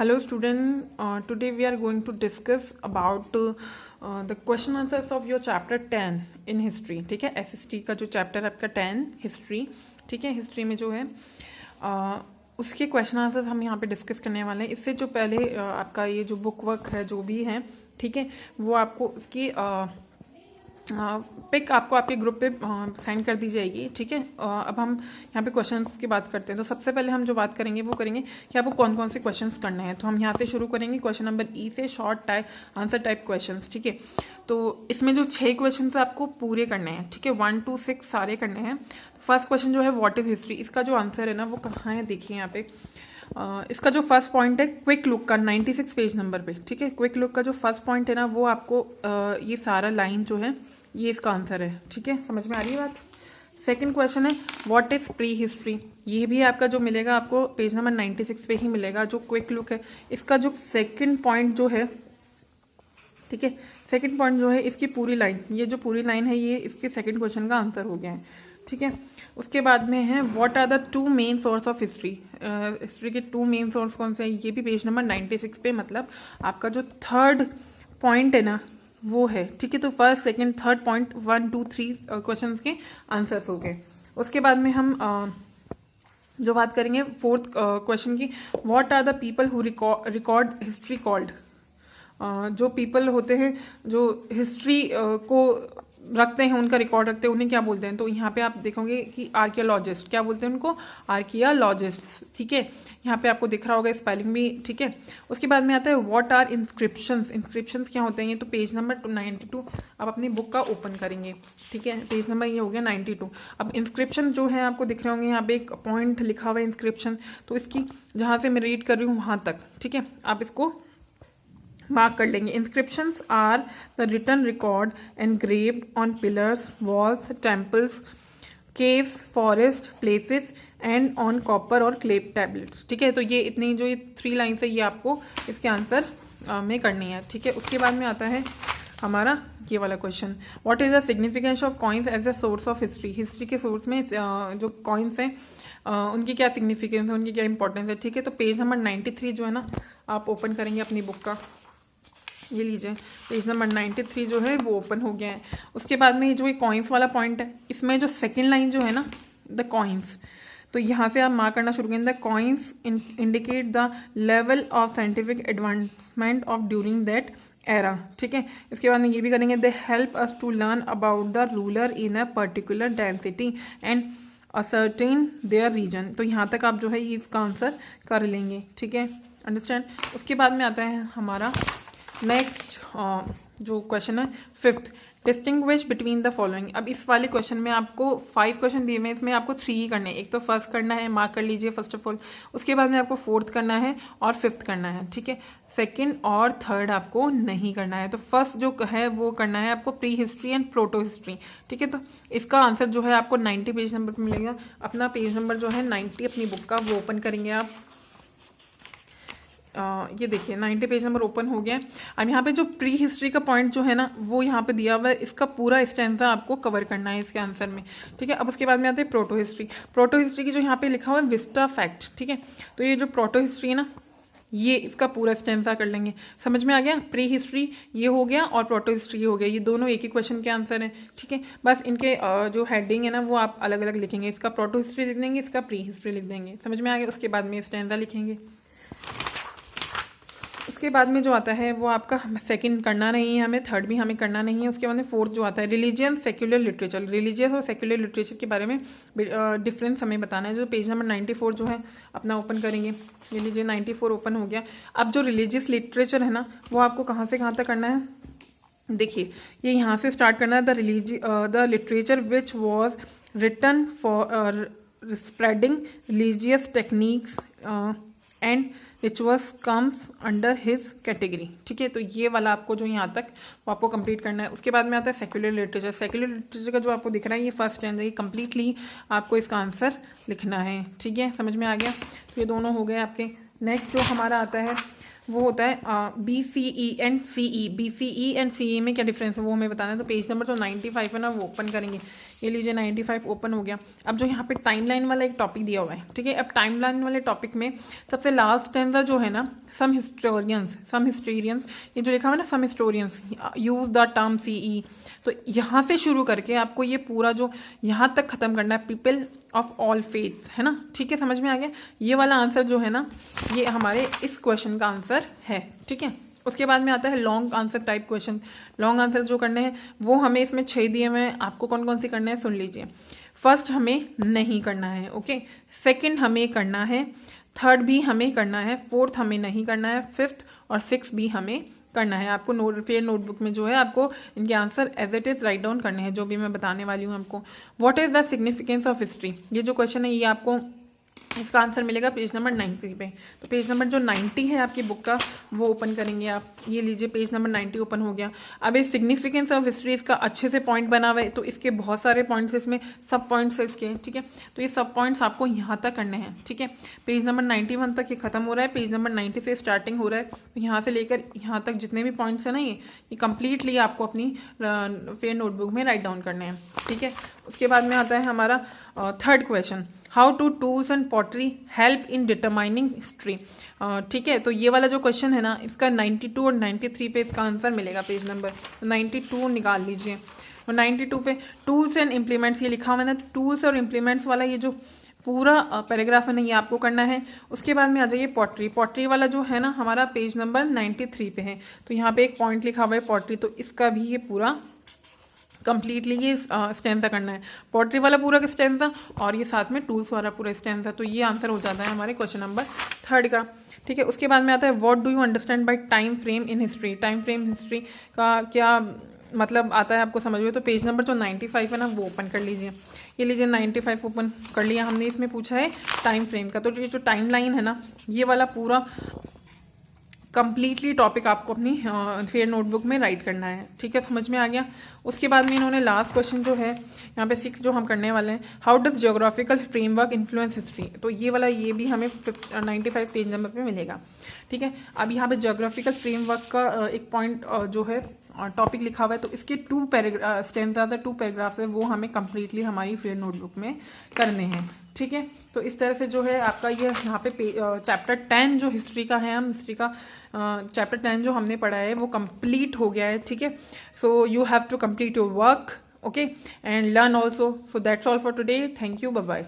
Hello student, today we are going to discuss about the question answers of your chapter 10 in history. ठीक है, SST का जो chapter आपका 10 history, ठीक है, हिस्ट्री में जो है उसके क्वेश्चन आंसर्स हम यहाँ पे डिस्कस करने वाले हैं। इससे जो पहले आपका ये जो बुक वर्क है जो भी है, ठीक है, वो आपको उसकी पिक आपको आपके ग्रुप पे सेंड कर दी जाएगी। ठीक है, अब हम यहाँ पे क्वेश्चंस की बात करते हैं। तो सबसे पहले हम जो बात करेंगे वो करेंगे कि आपको कौन कौन से क्वेश्चंस करने हैं। तो हम यहाँ से शुरू करेंगे क्वेश्चन नंबर ई से, short type answer type questions. ठीक है, तो इसमें जो 6 क्वेश्चन आपको पूरे करने हैं, ठीक है, 1 to 6 सारे करने हैं। फर्स्ट क्वेश्चन जो है व्हाट इज हिस्ट्री, इसका जो आंसर है ना वो कहाँ है, देखिए यहाँ पे इसका जो फर्स्ट पॉइंट है क्विक लुक का 96 पेज नंबर पे। ठीक है, क्विक लुक का जो फर्स्ट पॉइंट है ना वो आपको ये सारा लाइन जो है ये इसका आंसर है। ठीक है, समझ में आ रही है बात। सेकंड क्वेश्चन है व्हाट इज प्री हिस्ट्री, ये भी आपका जो मिलेगा आपको पेज नंबर 96 पे ही मिलेगा। जो क्विक लुक है इसका जो सेकंड पॉइंट जो है, ठीक है, सेकंड पॉइंट जो है इसकी पूरी लाइन, ये जो पूरी लाइन है ये इसके सेकंड क्वेश्चन का आंसर हो गया है। ठीक है, उसके बाद में है what are the 2 main source of history, history के 2 मेन सोर्स कौन से हैं, ये भी पेज नंबर 96 पे, मतलब आपका जो थर्ड पॉइंट है ना वो है। ठीक है, तो first second third point 1 2 3 question के आंसर्स हो गए। उसके बाद में हम जो बात करेंगे फोर्थ क्वेश्चन की, what are the people who record history called, जो पीपल होते हैं जो हिस्ट्री को रखते हैं, उनका रिकॉर्ड रखते हैं, उन्हें क्या बोलते हैं। तो यहाँ पे आप देखोगे कि आर्कियोलॉजिस्ट, क्या बोलते हैं उनको, आर्कियोलॉजिस्ट। ठीक है, यहाँ पे आपको दिख रहा होगा स्पेलिंग भी। ठीक है, उसके बाद में आता है व्हाट आर इंस्क्रिप्शंस, इंस्क्रिप्शंस क्या होते हैं, ये तो पेज नंबर 92 आप अपनी बुक का ओपन करेंगे। ठीक है, पेज नंबर ये हो गया 92। अब इंस्क्रिप्शन जो है आपको दिख रहे होंगे, यहाँ पे एक पॉइंट लिखा हुआ है इंस्क्रिप्शन, तो इसकी जहाँ से मैं रीड कर रही हूँ वहाँ तक, ठीक है, आप इसको मार्क कर लेंगे। Inscriptions are the written record engraved on pillars, walls, temples, caves, forest, places and on copper और क्ले टैबलेट्स। ठीक है, तो ये इतनी जो ये 3 लाइन्स है ये आपको इसके आंसर में करनी है। ठीक है, उसके बाद में आता है हमारा ये वाला question, what is the significance of coins as a source of history, history के सोर्स में जो कॉइन्स हैं उनकी क्या सिग्निफिकेंस है, उनकी क्या इंपॉर्टेंस है। ठीक है, तो पेज नंबर 93 जो है ना आप ओपन करेंगे अपनी बुक का, ये लीजिए पेज नंबर 93 जो है वो ओपन हो गया है। उसके बाद में जो ये कॉइन्स वाला पॉइंट है, इसमें जो सेकंड लाइन जो है ना द कॉइन्स, तो यहाँ से आप मार्क करना शुरू करें, the coins indicate the level of scientific advancement of during that era. ठीक है, इसके बाद में ये भी करेंगे, they help us to learn about the ruler in a particular density and ascertain their region. तो यहाँ तक आप जो है इसका आंसर कर लेंगे। ठीक है, अंडरस्टैंड। उसके बाद में आता है हमारा नेक्स्ट जो क्वेश्चन है fifth, distinguish between the following. अब इस वाले क्वेश्चन में आपको 5 क्वेश्चन दिए हुए, इसमें आपको 3 ही करने हैं। एक तो फर्स्ट करना है, मार्क कर लीजिए फर्स्ट ऑफ ऑल। उसके बाद में आपको फोर्थ करना है और फिफ्थ करना है। ठीक है, सेकंड और थर्ड आपको नहीं करना है। तो फर्स्ट जो है वो करना है आपको pre history and proto history. ठीक है, तो इसका आंसर जो है आपको 90 पेज नंबर पर मिलेगा। अपना पेज नंबर जो है 90 अपनी बुक का वो ओपन करेंगे आप। ये देखिए 90 पेज नंबर ओपन हो गया। अब यहाँ पे जो प्री हिस्ट्री का पॉइंट जो है ना वो यहाँ पे दिया हुआ है, इसका पूरा स्टैंजा आपको कवर करना है इसके आंसर में। ठीक है, अब उसके बाद में आते हैं प्रोटो हिस्ट्री। प्रोटो हिस्ट्री की जो यहाँ पे लिखा हुआ है विस्टा फैक्ट, ठीक है, तो ये जो प्रोटो हिस्ट्री है ना ये इसका पूरा स्टैंजा कर लेंगे। समझ में आ गया, प्री हिस्ट्री ये हो गया और प्रोटो हिस्ट्री ये हो गया, ये दोनों एक ही क्वेश्चन के आंसर है। ठीक है, बस इनके जो हेडिंग है ना वो आप अलग अलग लिखेंगे, इसका प्रोटो हिस्ट्री लिख देंगे, इसका प्री हिस्ट्री लिख देंगे। समझ में आ गया, उसके बाद में स्टैंजा लिखेंगे। उसके बाद में जो आता है वो आपका सेकंड करना नहीं है हमें, थर्ड भी हमें करना नहीं है। उसके बाद में फोर्थ जो आता है रिलीजियन सेक्युलर लिटरेचर, रिलीजियस और सेक्युलर लिटरेचर के बारे में डिफरेंस हमें बताना है। जो पेज नंबर 94 जो है अपना ओपन करेंगे, रिलीजियन 94 ओपन हो गया। अब जो रिलीजियस लिटरेचर है ना वो आपको कहाँ से कहाँ तक करना है, देखिए ये यहाँ से स्टार्ट करना है, the literature which was written for spreading religious techniques and rituals comes under his category. ठीक है, तो ये वाला आपको जो यहाँ तक वो आपको कंप्लीट करना है। उसके बाद में आता है सेक्युलर लिटरेचर। सेक्युलर लिटरेचर का जो आपको दिख रहा है ये फर्स्ट स्टैंडर्ड, ये कंप्लीटली आपको इसका आंसर लिखना है। ठीक है, समझ में आ गया, तो ये दोनों हो गए आपके। नेक्स्ट जो हमारा आता है वो होता है BCE and CE। BCE and CE में क्या डिफरेंस है वो हमें बताना है। तो पेज नंबर जो 95 है ना वो ओपन करेंगे। ये लीजिए 95 ओपन हो गया। अब जो यहाँ पे टाइमलाइन वाला एक टॉपिक दिया हुआ है, ठीक है। अब टाइमलाइन वाले टॉपिक में सबसे लास्ट स्टैंजा जो है ना, सम हिस्टोरियंस, ये जो लिखा हुआ है ना, some historians use the term CE, तो यहाँ से शुरू करके आपको ये पूरा जो यहाँ तक खत्म करना है, पीपल ऑफ ऑल फेथ्स, है ना, ठीक है, समझ में आ गया। ये वाला आंसर जो है ना, ये हमारे इस क्वेश्चन का आंसर है, ठीक है। उसके बाद में आता है long answer type question. Long answer जो करने हैं वो हमें इसमें 6 दिए हुए हैं, आपको कौन कौन से करने हैं सुन लीजिए। फर्स्ट हमें नहीं करना है, ओके। सेकंड हमें करना है, थर्ड भी हमें करना है, फोर्थ हमें नहीं करना है, फिफ्थ और सिक्स भी हमें करना है। आपको फेयर नोटबुक में जो है आपको इनके answer as it is write down करने हैं, जो भी मैं बताने वाली हूँ आपको। What is the significance of history, ये जो क्वेश्चन है ये आपको इसका आंसर मिलेगा पेज नंबर 90 पे। तो पेज नंबर जो 90 है आपकी बुक का वो ओपन करेंगे आप। ये लीजिए पेज नंबर 90 ओपन हो गया। अब ये सिग्निफिकेंस ऑफ हिस्ट्री इसका अच्छे से पॉइंट बना हुआ है, तो इसके बहुत सारे पॉइंट्स इसमें सब पॉइंट्स है इसके, ठीक है। तो ये सब पॉइंट्स आपको यहाँ तक करने हैं, ठीक है। पेज नंबर 91 तक ये खत्म हो रहा है, पेज नंबर 90 से स्टार्टिंग हो रहा है। तो यहाँ से लेकर यहाँ तक जितने भी पॉइंट्स है ना, ये कंप्लीटली आपको अपनी फेयर नोटबुक में राइट डाउन करने हैं, ठीक है। उसके बाद में आता है हमारा third question, how to tools and pottery help in determining history, ठीक है। तो ये वाला जो क्वेश्चन है ना, इसका 92 और 93 पे इसका आंसर मिलेगा। पेज नंबर 92 निकाल लीजिए और 92 पे टूल्स एंड इम्प्लीमेंट्स ये लिखा हुआ है ना, टूल्स और इम्प्लीमेंट्स वाला ये जो पूरा पैराग्राफ है ना, ये आपको करना है। उसके बाद में आ जाइए पॉटरी वाला जो है ना हमारा पेज नंबर 93 पे है। तो यहाँ पे एक पॉइंट लिखा हुआ है पॉटरी, तो इसका भी ये पूरा कंप्लीटली ये स्टैंजा करना है। पॉटरी वाला पूरा का स्टैंजा और ये साथ में टूल्स वाला पूरा स्टैंजा। तो ये आंसर हो जाता है हमारे क्वेश्चन नंबर 3 का, ठीक है। उसके बाद में आता है what do you understand by time frame in history, time frame history का क्या मतलब आता है आपको समझ में। तो पेज नंबर जो 95 है ना वो ओपन कर लीजिए। ये लीजिए 95 ओपन कर लिया हमने। इसमें पूछा है टाइम फ्रेम का, तो ये जो टाइम लाइन है ना, ये वाला पूरा कंप्लीटली टॉपिक आपको अपनी फेयर नोटबुक में राइट करना है, ठीक है, समझ में आ गया। उसके बाद में इन्होंने लास्ट क्वेश्चन जो है यहाँ पे 6 जो हम करने वाले हैं, how does geographical framework influence history, तो ये वाला ये भी हमें 95 पेज नंबर पे मिलेगा, ठीक है। अब यहाँ पे जियोग्राफिकल फ्रेमवर्क का एक पॉइंट जो है टॉपिक लिखा हुआ है, तो इसके 2 पैराग्राफ्स है वो हमें कंप्लीटली हमारी फेयर नोटबुक में करने हैं, ठीक है। तो इस तरह से जो है आपका ये यहाँ पे चैप्टर 10 जो हिस्ट्री का है, हम हिस्ट्री का चैप्टर 10 जो हमने पढ़ा है वो कंप्लीट हो गया है, ठीक है। So you have to complete your work, okay, and learn also. So that's all for today, thank you, bye bye.